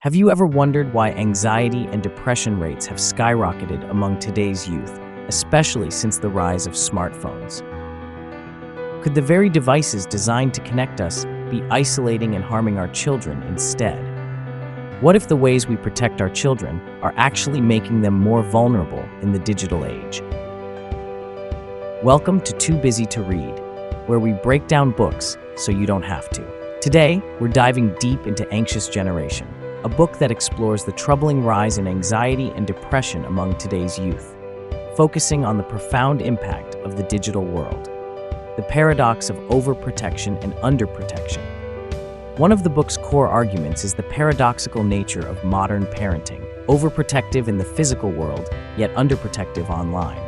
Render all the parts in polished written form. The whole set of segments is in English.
Have you ever wondered why anxiety and depression rates have skyrocketed among today's youth, especially since the rise of smartphones? Could the very devices designed to connect us be isolating and harming our children instead? What if the ways we protect our children are actually making them more vulnerable in the digital age? Welcome to Too Busy to Read, where we break down books so you don't have to. Today, we're diving deep into Anxious Generation, a book that explores the troubling rise in anxiety and depression among today's youth, focusing on the profound impact of the digital world, the paradox of overprotection and underprotection. One of the book's core arguments is the paradoxical nature of modern parenting, overprotective in the physical world, yet underprotective online.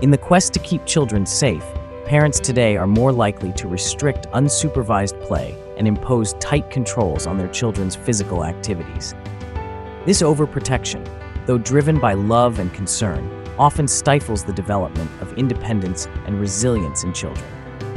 In the quest to keep children safe, parents today are more likely to restrict unsupervised play and impose tight controls on their children's physical activities. This overprotection, though driven by love and concern, often stifles the development of independence and resilience in children.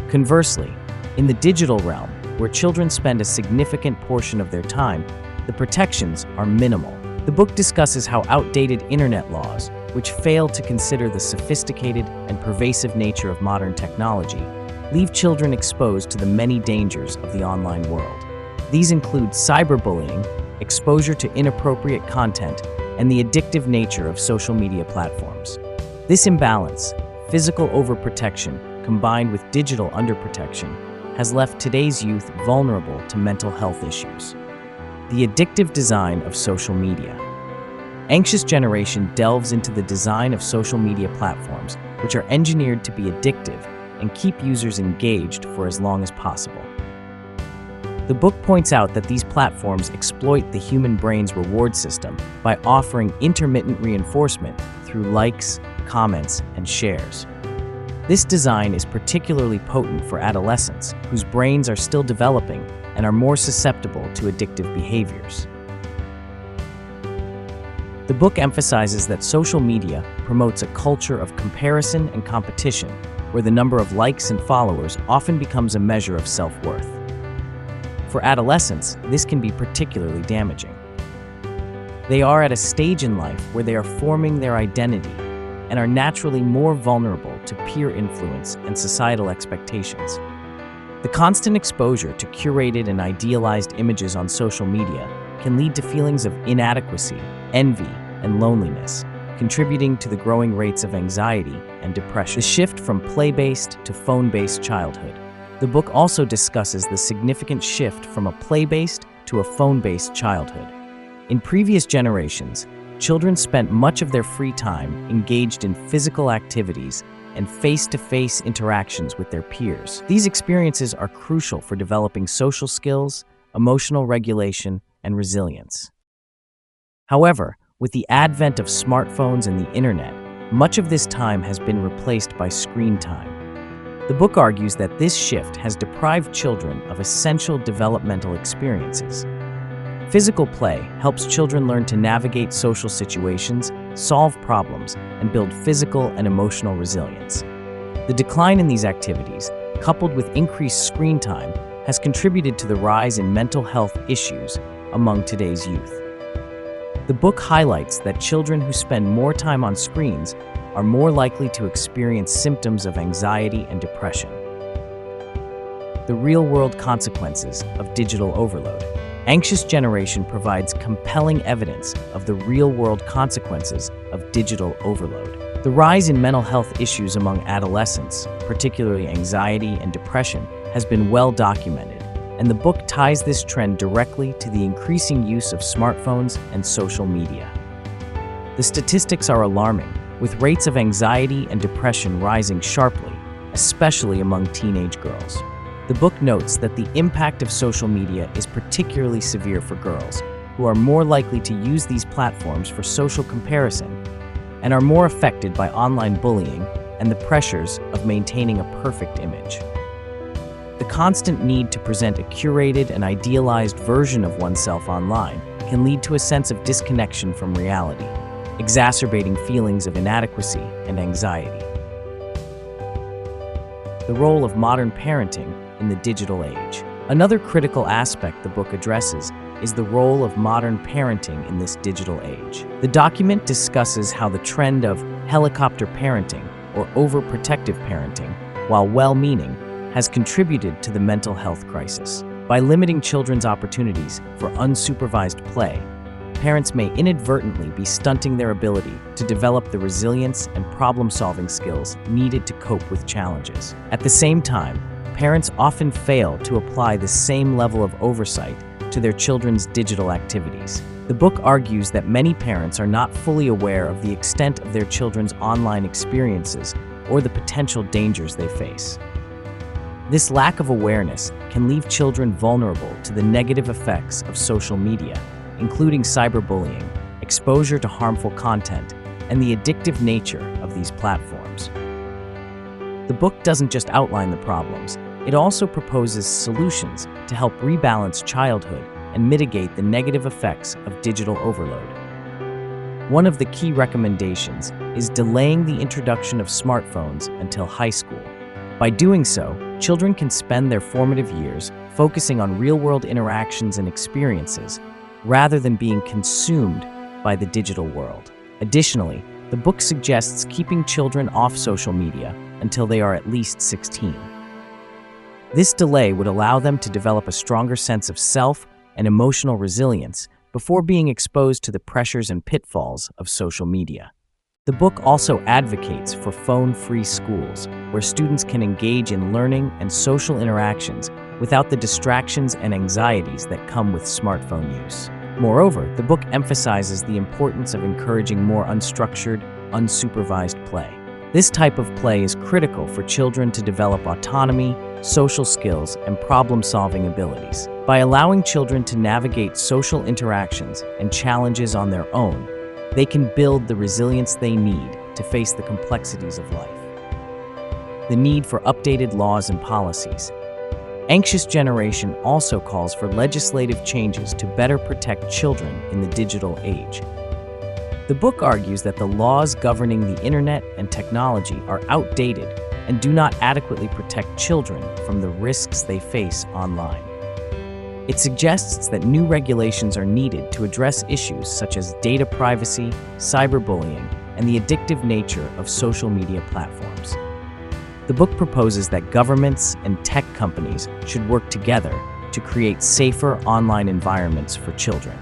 Conversely, in the digital realm, where children spend a significant portion of their time, the protections are minimal. The book discusses how outdated internet laws, which fail to consider the sophisticated and pervasive nature of modern technology, leave children exposed to the many dangers of the online world. These include cyberbullying, exposure to inappropriate content, and the addictive nature of social media platforms. This imbalance, physical overprotection combined with digital underprotection, has left today's youth vulnerable to mental health issues. The addictive design of social media. Anxious Generation delves into the design of social media platforms, which are engineered to be addictive and keep users engaged for as long as possible. The book points out that these platforms exploit the human brain's reward system by offering intermittent reinforcement through likes, comments, and shares. This design is particularly potent for adolescents, whose brains are still developing and are more susceptible to addictive behaviors. The book emphasizes that social media promotes a culture of comparison and competition, where the number of likes and followers often becomes a measure of self-worth. For adolescents, this can be particularly damaging. They are at a stage in life where they are forming their identity and are naturally more vulnerable to peer influence and societal expectations. The constant exposure to curated and idealized images on social media can lead to feelings of inadequacy, envy, and loneliness, contributing to the growing rates of anxiety and depression. The shift from play-based to phone-based childhood. The book also discusses the significant shift from a play-based to a phone-based childhood. In previous generations, children spent much of their free time engaged in physical activities and face-to-face interactions with their peers. These experiences are crucial for developing social skills, emotional regulation, and resilience. However, with the advent of smartphones and the internet, much of this time has been replaced by screen time. The book argues that this shift has deprived children of essential developmental experiences. Physical play helps children learn to navigate social situations, solve problems, and build physical and emotional resilience. The decline in these activities, coupled with increased screen time, has contributed to the rise in mental health issues among today's youth. The book highlights that children who spend more time on screens are more likely to experience symptoms of anxiety and depression. The real-world consequences of digital overload. Anxious Generation provides compelling evidence of the real-world consequences of digital overload. The rise in mental health issues among adolescents, particularly anxiety and depression, has been well documented, and the book ties this trend directly to the increasing use of smartphones and social media. The statistics are alarming, with rates of anxiety and depression rising sharply, especially among teenage girls. The book notes that the impact of social media is particularly severe for girls, who are more likely to use these platforms for social comparison and are more affected by online bullying and the pressures of maintaining a perfect image. The constant need to present a curated and idealized version of oneself online can lead to a sense of disconnection from reality, exacerbating feelings of inadequacy and anxiety. The role of modern parenting in the digital age. Another critical aspect the book addresses is the role of modern parenting in this digital age. The document discusses how the trend of helicopter parenting or overprotective parenting, while well-meaning, has contributed to the mental health crisis. By limiting children's opportunities for unsupervised play, parents may inadvertently be stunting their ability to develop the resilience and problem-solving skills needed to cope with challenges. At the same time, parents often fail to apply the same level of oversight to their children's digital activities. The book argues that many parents are not fully aware of the extent of their children's online experiences or the potential dangers they face. This lack of awareness can leave children vulnerable to the negative effects of social media, including cyberbullying, exposure to harmful content, and the addictive nature of these platforms. The book doesn't just outline the problems, it also proposes solutions to help rebalance childhood and mitigate the negative effects of digital overload. One of the key recommendations is delaying the introduction of smartphones until high school. By doing so, children can spend their formative years focusing on real-world interactions and experiences rather than being consumed by the digital world. Additionally, the book suggests keeping children off social media until they are at least 16. This delay would allow them to develop a stronger sense of self and emotional resilience before being exposed to the pressures and pitfalls of social media. The book also advocates for phone-free schools, where students can engage in learning and social interactions without the distractions and anxieties that come with smartphone use. Moreover, the book emphasizes the importance of encouraging more unstructured, unsupervised play. This type of play is critical for children to develop autonomy, social skills, and problem-solving abilities. By allowing children to navigate social interactions and challenges on their own, they can build the resilience they need to face the complexities of life. The need for updated laws and policies. Anxious Generation also calls for legislative changes to better protect children in the digital age. The book argues that the laws governing the internet and technology are outdated and do not adequately protect children from the risks they face online. It suggests that new regulations are needed to address issues such as data privacy, cyberbullying, and the addictive nature of social media platforms. The book proposes that governments and tech companies should work together to create safer online environments for children.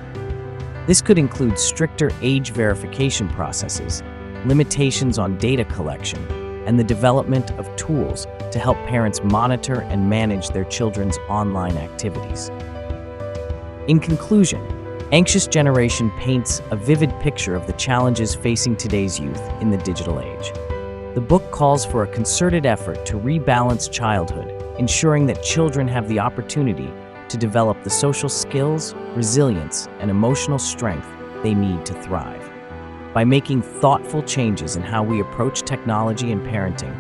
This could include stricter age verification processes, limitations on data collection, and the development of tools to help parents monitor and manage their children's online activities. In conclusion, Anxious Generation paints a vivid picture of the challenges facing today's youth in the digital age. The book calls for a concerted effort to rebalance childhood, ensuring that children have the opportunity to develop the social skills, resilience, and emotional strength they need to thrive. By making thoughtful changes in how we approach technology and parenting,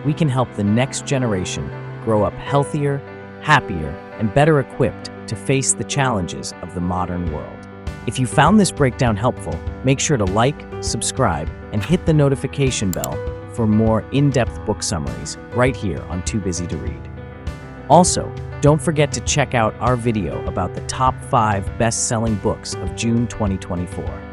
we can help the next generation grow up healthier, happier, and better equipped to face the challenges of the modern world. If you found this breakdown helpful, make sure to like, subscribe, and hit the notification bell for more in-depth book summaries right here on Too Busy to Read. Also, don't forget to check out our video about the top 5 best-selling books of June 2024.